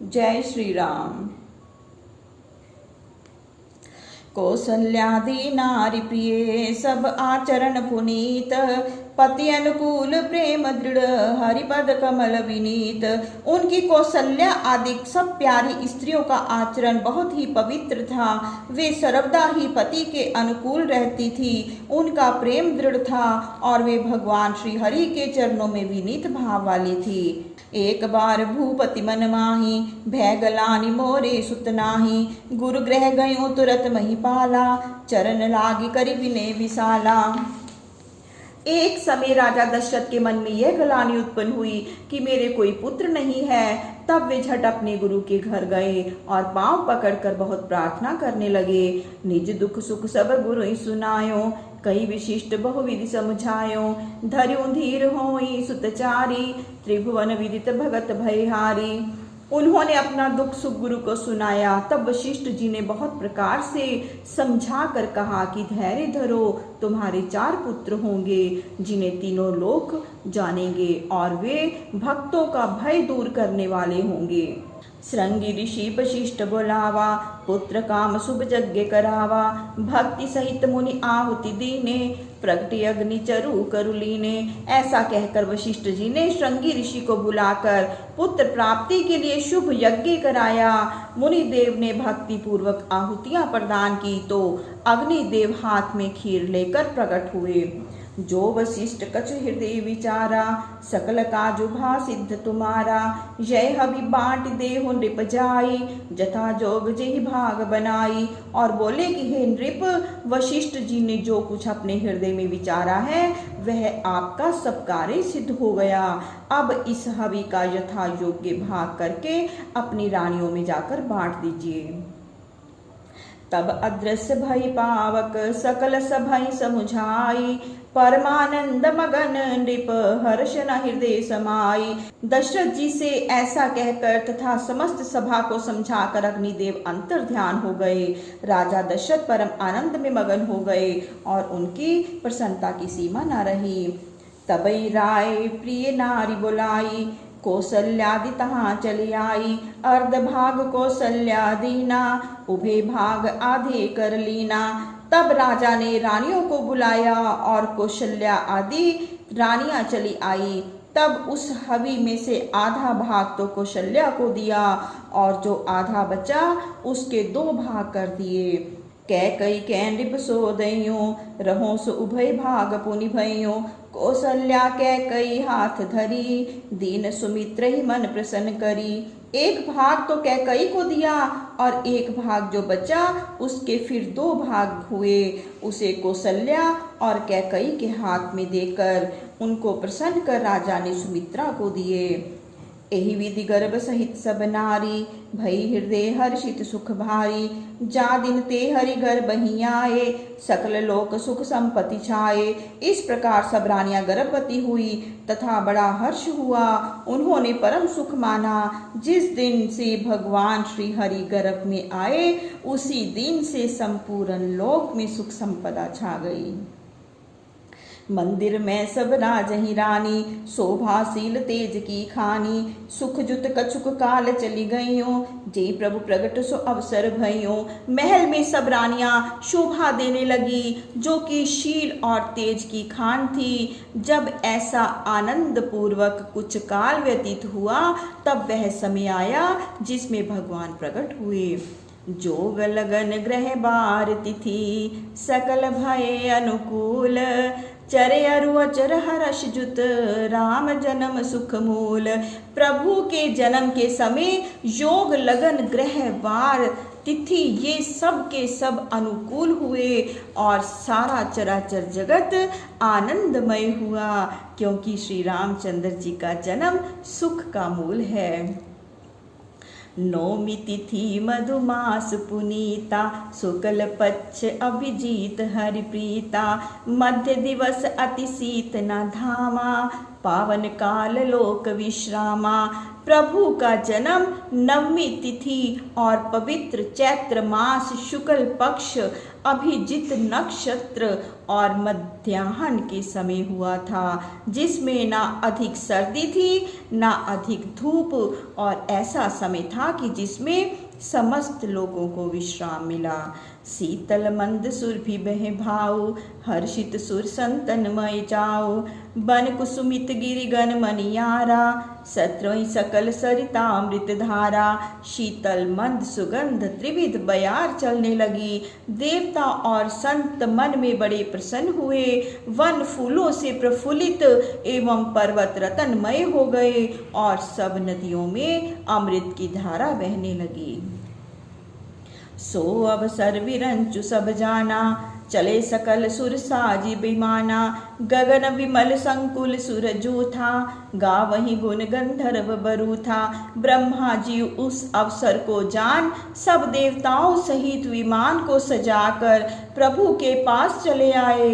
जय श्री राम। कौसल्यादि नारी प्रिय सब आचरण पुनीत, पति अनुकूल प्रेम दृढ़ हरिपद कमल विनीत। उनकी कौसल्या आदि सब प्यारी स्त्रियों का आचरण बहुत ही पवित्र था। वे सर्वदा ही पति के अनुकूल रहती थी। उनका प्रेम दृढ़ था और वे भगवान श्री हरि के चरणों में विनीत भाव वाली थी। एक बार भूपति मन माही, भय गलानी मोरे सुत नाही। गुरु ग्रह गयो तुरत महिपाला, चरण लागी करि विनय विशाला। एक समय राजा दशरथ के मन में यह गलानी उत्पन्न हुई कि मेरे कोई पुत्र नहीं है। तब वे झट अपने गुरु के घर गए और पांव पकड़कर बहुत प्रार्थना करने लगे। निज दुख सुख सब गुरु ही सुनायो, कई विशिष्ट बहुविधि समझायो। धर्यो धीर होई सुतचारी, त्रिभुवन विदित भगत भयहारी। उन्होंने अपना दुख सुख गुरु को सुनाया। तब वशिष्ठ जी ने बहुत प्रकार से समझा कर कहा कि धैर्य धरो, तुम्हारे 4 पुत्र होंगे जिन्हें तीनों लोक जानेंगे और वे भक्तों का भय दूर करने वाले होंगे। श्रृंगी ऋषि वशिष्ठ बोलावा, पुत्र काम शुभ यज्ञ करावा। भक्ति सहित मुनि आहुति दीने, प्रगति अग्नि चरु करुलीने। ऐसा कहकर वशिष्ठ जी ने श्रृंगी ऋषि को बुलाकर पुत्र प्राप्ति के लिए शुभ यज्ञ कराया। मुनि देव ने भक्ति पूर्वक आहुतियां प्रदान की तो अग्निदेव हाथ में खीर लेकर प्रकट हुए। जो वशिष्ठ कछु हृदय विचारा, सकल काजु भा सिद्ध तुम्हारा। जय हबि बांट देहु नृप जाई, जथा जोग जेहि भाग बनाई। और बोले कि हे नृप, वशिष्ठ जी ने जो कुछ अपने हृदय में विचारा है वह आपका सब कार्य सिद्ध हो गया। अब इस हवि का यथा योग्य भाग करके अपनी रानियों में जाकर बांट दीजिए। तब अदृश्य भई पावक, सकल सभई समुझाई। परमानंद मगन नृप, हर्ष न हृदय समाई। दशरथ जी से ऐसा कहकर तथा समस्त सभा को समझाकर अग्निदेव अंतर ध्यान हो गए। राजा दशरथ परम आनंद में मगन हो गए और उनकी प्रसन्नता की सीमा न रही। तबई राय प्रिय नारी बुलाई, कौसल्यादि तहाँ चली आई। अर्ध भाग कौसल्या दीना, उभे भाग आधे कर लीना। तब राजा ने रानियों को बुलाया और कौशल्या आदि रानियां चली आई। तब उस हवि में से आधा भाग तो कौशल्या को दिया और जो आधा बचा उसके 2 भाग कर दिए। कैकई नृप सो दइयो, रहो सो उभय भाग पुनि भइयो। कौसल्या कैकई हाथ धरी, दीन सुमित्र ही मन प्रसन्न करी। एक भाग तो कैकई को दिया और एक भाग जो बचा उसके फिर 2 भाग हुए। उसे कौसल्या और कैकई के हाथ में देकर उनको प्रसन्न कर राजा ने सुमित्रा को दिए। एहि विधि गर्भ सहित सब नारी, भई हृदय हर्षित सुख भारी। जा दिन ते हरि गर्भ ही आए, सकल लोक सुख संपत्ति छाए। इस प्रकार सब रानियां गर्भवती हुई तथा बड़ा हर्ष हुआ। उन्होंने परम सुख माना। जिस दिन से भगवान श्री हरि गर्भ में आए उसी दिन से संपूर्ण लोक में सुख संपदा छा गई। मंदिर में सब राजहि रानी, शोभाशील तेज की खानी। सुख जुत कछुक काल चली गईयों, जे प्रभु प्रगट सो अवसर भइयों। महल में सब रानियां शोभा देने लगी जो कि शील और तेज की खान थी। जब ऐसा आनंद पूर्वक कुछ काल व्यतीत हुआ तब वह समय आया जिसमें भगवान प्रकट हुए। जोग लगन ग्रह बार तिथि, सकल भय अनुकूल। चरे अरु अचर हर्ष जुत, राम जन्म सुख मूल। प्रभु के जन्म के समय योग लगन ग्रह वार तिथि ये सब के सब अनुकूल हुए और सारा चराचर जगत आनंदमय हुआ, क्योंकि श्री रामचंद्र जी का जन्म सुख का मूल है। नौमी तिथि मधुमास पुनीता, शुक्ल पक्ष अभिजीत हरि प्रीता। मध्य दिवस अति शीत न धामा, पावन काल लोक विश्रामा। प्रभु का जन्म नवमी तिथि और पवित्र चैत्र मास शुक्ल पक्ष अभिजित नक्षत्र और मध्याह्न के समय हुआ था, जिसमें ना अधिक सर्दी थी ना अधिक धूप, और ऐसा समय था कि जिसमें समस्त लोगों को विश्राम मिला। शीतल मंद सुर भी बह भाव, हर्षित सुर संतनमय जाओ। बन कुसुमित गिरिगन मनियारा, सत्रई सकल सरितामृत धारा। शीतल मंद सुगंध त्रिविध बयार चलने लगी। देवता और संत मन में बड़े प्रसन्न हुए। वन फूलों से प्रफुल्लित एवं पर्वत रतनमय हो गए, और सब नदियों में अमृत की धारा बहने लगी। सो अवसर विरंचु सब जाना, चले सकल सुर साजी विमाना। गगन विमल संकुल सुर जो था, गावहीं गुण गंधर्व बरु था। ब्रह्मा जी उस अवसर को जान, सब देवताओं सहित विमान को सजाकर प्रभु के पास चले आए।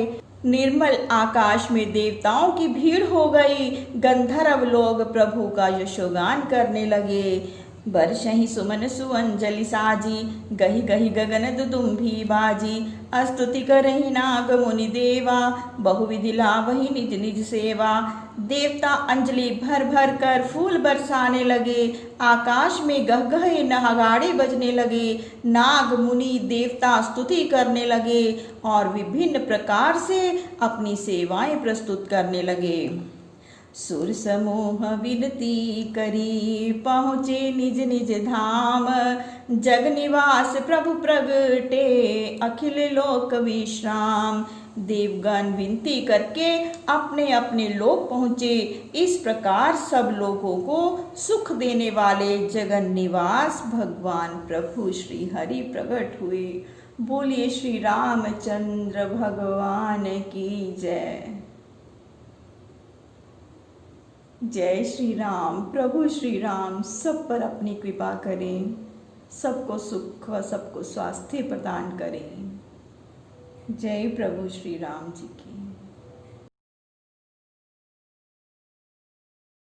निर्मल आकाश में देवताओं की भीड़ हो गई। गंधर्व लोग प्रभु का यशोगान करने लगे। बरसहि सुमन सुअंजलि साजी, गहि गहि गगन दुदुम्भी बाजी। स्तुति करहि नाग मुनि देवा, बहुविधि लावहि निज निज सेवा। देवता अंजलि भर भर कर फूल बरसाने लगे। आकाश में गहगहे नगाड़े बजने लगे। नाग मुनि देवता स्तुति करने लगे और विभिन्न प्रकार से अपनी सेवाएं प्रस्तुत करने लगे। सुर समूह विनती करी, पहुँचे निज निज धाम। जग निवास प्रभु प्रगटे, अखिल लोक विश्राम। देवगण विनती करके अपने अपने लोक पहुँचे। इस प्रकार सब लोगों को सुख देने वाले जगन निवास भगवान प्रभु श्री हरि प्रकट हुए। बोलिए श्री रामचंद्र भगवान की जय। जय श्री राम। प्रभु श्री राम सब पर अपनी कृपा करें, सबको सुख व सबको स्वास्थ्य प्रदान करें। जय प्रभु श्री राम जी की।